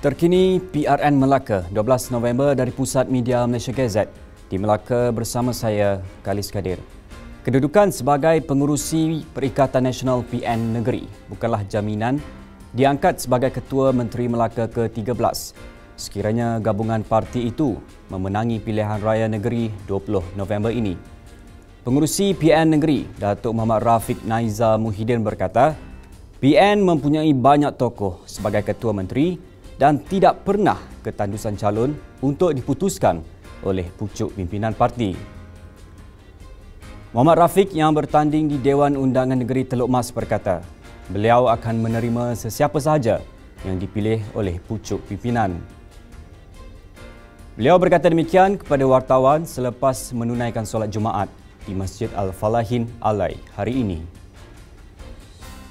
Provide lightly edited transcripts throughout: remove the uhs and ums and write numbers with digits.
Terkini PRN Melaka 12 November dari Pusat Media Malaysia Gazette di Melaka bersama saya Khalis Kadir. Kedudukan sebagai pengurusi Perikatan Nasional PN Negeri bukanlah jaminan diangkat sebagai Ketua Menteri Melaka ke-13 sekiranya gabungan parti itu memenangi pilihan raya negeri 20 November ini. Pengurusi PN Negeri Datuk Muhammad Rafiq Naiza Muhyiddin berkata, PN mempunyai banyak tokoh sebagai Ketua Menteri dan tidak pernah ketandusan calon untuk diputuskan oleh pucuk pimpinan parti. Muhammad Rafiq yang bertanding di Dewan Undangan Negeri Teluk Mas berkata, beliau akan menerima sesiapa sahaja yang dipilih oleh pucuk pimpinan. Beliau berkata demikian kepada wartawan selepas menunaikan solat Jumaat di Masjid Al-Falahin Alai hari ini.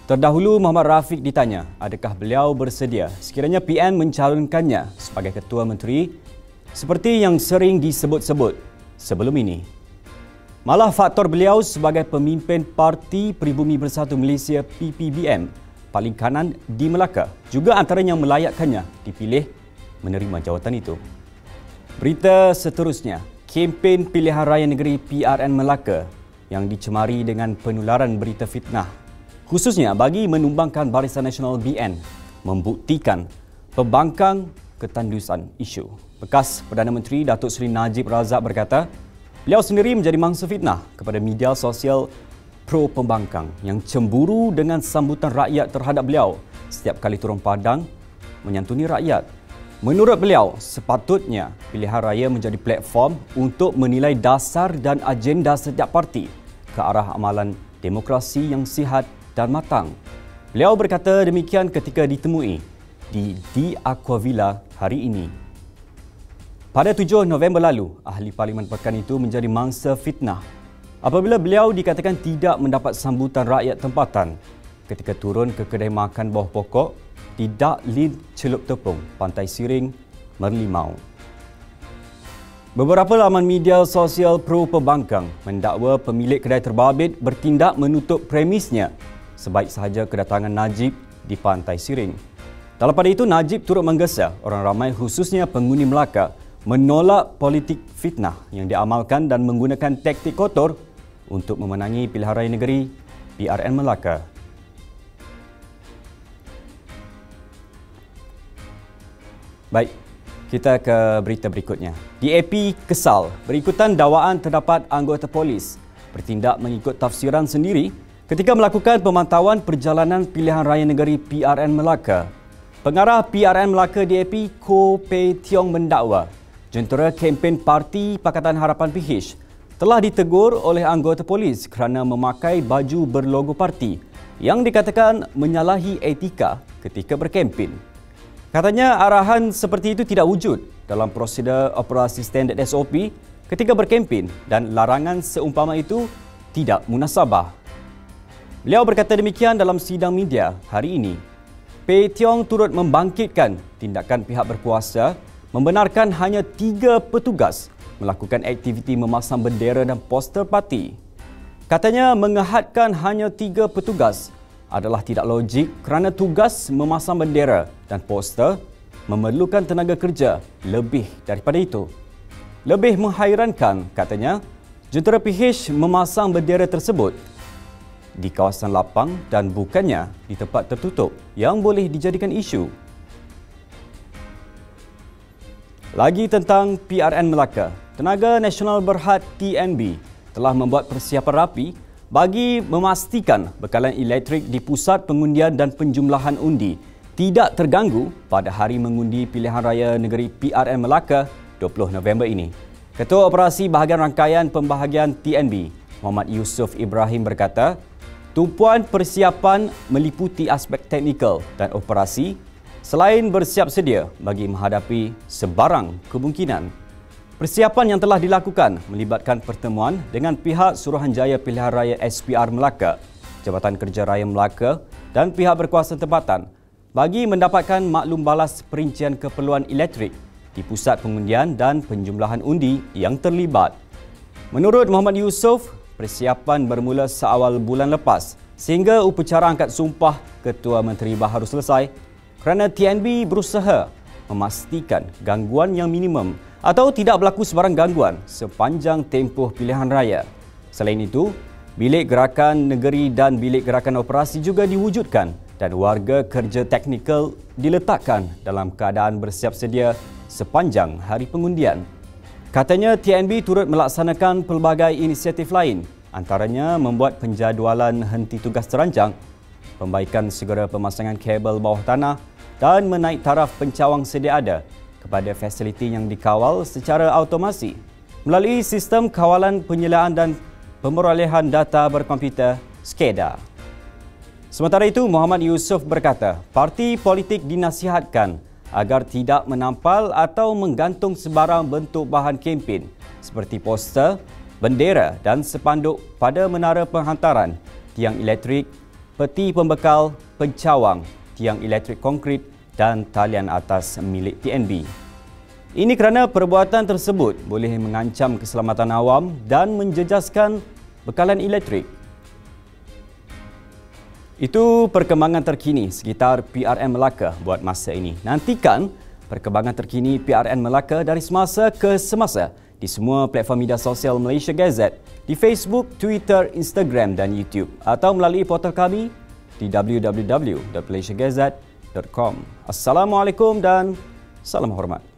Terdahulu Muhammad Rafiq ditanya adakah beliau bersedia sekiranya PN mencalonkannya sebagai Ketua Menteri seperti yang sering disebut-sebut sebelum ini. Malah faktor beliau sebagai pemimpin Parti Peribumi Bersatu Malaysia PPBM paling kanan di Melaka juga antaranya melayakkannya dipilih menerima jawatan itu. Berita seterusnya, kempen pilihan raya negeri PRN Melaka yang dicemari dengan penularan berita fitnah khususnya bagi menumbangkan Barisan Nasional BN membuktikan pembangkang ketandusan isu. Bekas Perdana Menteri Datuk Seri Najib Razak berkata, beliau sendiri menjadi mangsa fitnah kepada media sosial pro-pembangkang yang cemburu dengan sambutan rakyat terhadap beliau setiap kali turun padang menyantuni rakyat. Menurut beliau, sepatutnya pilihan raya menjadi platform untuk menilai dasar dan agenda setiap parti ke arah amalan demokrasi yang sihat dan matang. Beliau berkata demikian ketika ditemui di Aquavilla hari ini. Pada 7 November lalu, ahli Parlimen Pekan itu menjadi mangsa fitnah apabila beliau dikatakan tidak mendapat sambutan rakyat tempatan ketika turun ke kedai makan bawah pokok di Dak Lin Celup Tepung, Pantai Siring, Merlimau. Beberapa laman media sosial pro-pembangkang mendakwa pemilik kedai terbabit bertindak menutup premisnya sebaik sahaja kedatangan Najib di Pantai Siring. Dalam pada itu, Najib turut menggesa orang ramai khususnya penghuni Melaka menolak politik fitnah yang diamalkan dan menggunakan taktik kotor untuk memenangi pilihan raya negeri PRN Melaka. Baik, kita ke berita berikutnya. DAP kesal berikutan dakwaan terdapat anggota polis bertindak mengikut tafsiran sendiri ketika melakukan pemantauan perjalanan pilihan raya negeri PRN Melaka. Pengarah PRN Melaka DAP Ko Pei Tiong mendakwa jentera kempen Parti Pakatan Harapan PH telah ditegur oleh anggota polis kerana memakai baju berlogo parti yang dikatakan menyalahi etika ketika berkempen. Katanya arahan seperti itu tidak wujud dalam prosedur operasi standard SOP ketika berkempen dan larangan seumpama itu tidak munasabah. Beliau berkata demikian dalam sidang media hari ini. Pei Tiong turut membangkitkan tindakan pihak berkuasa membenarkan hanya 3 petugas melakukan aktiviti memasang bendera dan poster parti. Katanya mengehadkan hanya 3 petugas adalah tidak logik kerana tugas memasang bendera dan poster memerlukan tenaga kerja lebih daripada itu. Lebih menghairankan, katanya, jentera PH memasang bendera tersebut di kawasan lapang dan bukannya di tempat tertutup yang boleh dijadikan isu. Lagi tentang PRN Melaka, Tenaga Nasional Berhad TNB telah membuat persiapan rapi bagi memastikan bekalan elektrik di pusat pengundian dan penjumlahan undi tidak terganggu pada hari mengundi pilihan raya negeri PRN Melaka 20 November ini. Ketua Operasi Bahagian Rangkaian Pembahagian TNB, Muhammad Yusuf Ibrahim berkata, tumpuan persiapan meliputi aspek teknikal dan operasi selain bersiap sedia bagi menghadapi sebarang kemungkinan. Persiapan yang telah dilakukan melibatkan pertemuan dengan pihak Suruhanjaya Pilihan Raya SPR Melaka, Jabatan Kerja Raya Melaka dan pihak berkuasa tempatan bagi mendapatkan maklum balas perincian keperluan elektrik di pusat pengundian dan penjumlahan undi yang terlibat. Menurut Muhammad Yusuf, persiapan bermula seawal bulan lepas sehingga upacara angkat sumpah Ketua Menteri baru selesai kerana TNB berusaha memastikan gangguan yang minimum atau tidak berlaku sebarang gangguan sepanjang tempoh pilihan raya. Selain itu, bilik gerakan negeri dan bilik gerakan operasi juga diwujudkan dan warga kerja teknikal diletakkan dalam keadaan bersiap sedia sepanjang hari pengundian. Katanya TNB turut melaksanakan pelbagai inisiatif lain, antaranya membuat penjadualan henti tugas terancang, pembaikan segera pemasangan kabel bawah tanah dan menaik taraf pencawang sedia ada kepada fasiliti yang dikawal secara automasi melalui sistem kawalan penyelaan dan pemerolehan data berkomputer SCADA. Sementara itu, Muhammad Yusof berkata, parti politik dinasihatkan agar tidak menampal atau menggantung sebarang bentuk bahan kempen seperti poster, bendera dan sepanduk pada menara penghantaran, tiang elektrik, peti pembekal, pencawang, tiang elektrik konkrit dan talian atas milik TNB. Ini kerana perbuatan tersebut boleh mengancam keselamatan awam dan menjejaskan bekalan elektrik. Itu perkembangan terkini sekitar PRN Melaka buat masa ini. Nantikan perkembangan terkini PRN Melaka dari semasa ke semasa di semua platform media sosial Malaysia Gazette, di Facebook, Twitter, Instagram dan YouTube atau melalui portal kami di www.malaysiagazette.com. Assalamualaikum dan salam hormat.